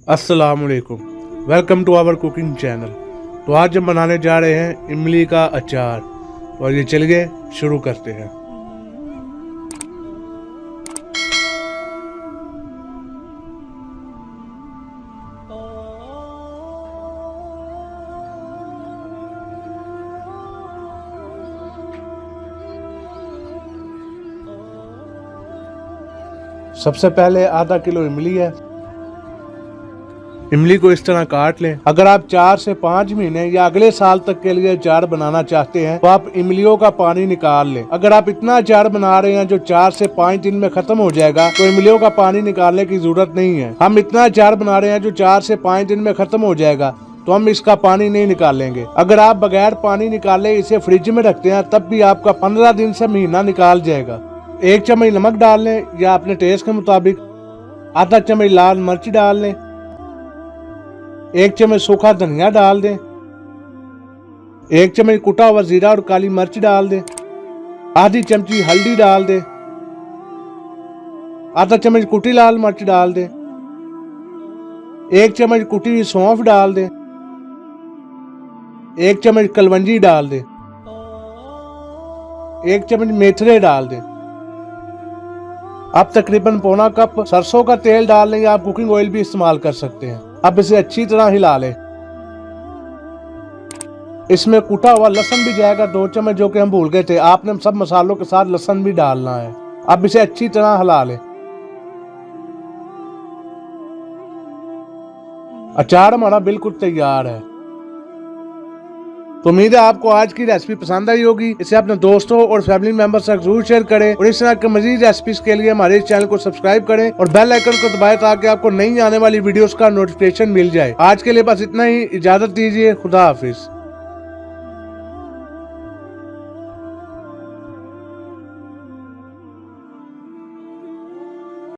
अस्सलामुअलैकुम, welcome to our cooking channel. तो आज हम बनाने जा रहे हैं इमली का अचार। और ये चलिए शुरू करते हैं। सबसे पहले आधा किलो इमली है। इमली को इस तरह काट लें। अगर आप 4 से 5 महीने या अगले साल तक के लिए अचार बनाना चाहते हैं तो आप इमलियों का पानी निकाल लें। अगर आप इतना अचार बना रहे हैं जो 4 से 5 दिन में खत्म हो जाएगा तो इमलियों का पानी निकालने की जरूरत नहीं है। हम इतना अचार बना रहे हैं जो 4 से 5 दिन में खत्म हो जाएगा तो हम इसका पानी नहीं निकालेंगे। अगर आप बगैर पानी निकाले इसे फ्रिज में रखते हैं तब भी आपका 15 दिन से महीना निकाल जाएगा। 1 चम्मच नमक डाल लें या अपने टेस्ट के मुताबिक। आधा चम्मच लाल मिर्च डाल लें। 1 चम्मच सूखा धनिया डाल दें। 1 चम्मच कुटा हुआ जीरा और काली मिर्च डाल दें। आधी चमची हल्दी डाल दें। आधा चम्मच कुटी लाल मिर्च डाल दें। 1 चम्मच कुटी हुई सौंफ डाल दें। 1 चम्मच कलवंजी डाल दें। 1 चम्मच मेथरे डाल दें। अब तकरीबन पौना कप सरसों का तेल डाल लें या आप कुकिंग ऑयल भी इस्तेमाल कर सकते हैं। अब इसे अच्छी तरह हिला लें। इसमें कुटा हुआ लहसुन भी जाएगा 2 चम्मच, जो कि हम भूल गए थे। आपने सब मसालों के साथ लहसुन भी डालना है। अब इसे अच्छी तरह हिला लें। अचार हमारा बिल्कुल तैयार है। तो उम्मीद है आपको आज की रेसिपी पसंद आई होगी। इसे अपने दोस्तों और फैमिली मेंबर्स तक जरूर शेयर करें और इस तरह के मजीद रेसिपीज के लिए हमारे इस चैनल को सब्सक्राइब करें और बेल आइकन को दबाएं ताकि आपको नई आने वाली वीडियोस का नोटिफिकेशन मिल जाए। आज के लिए बस इतना ही। इजाजत दीजिए। खुदा हाफिज।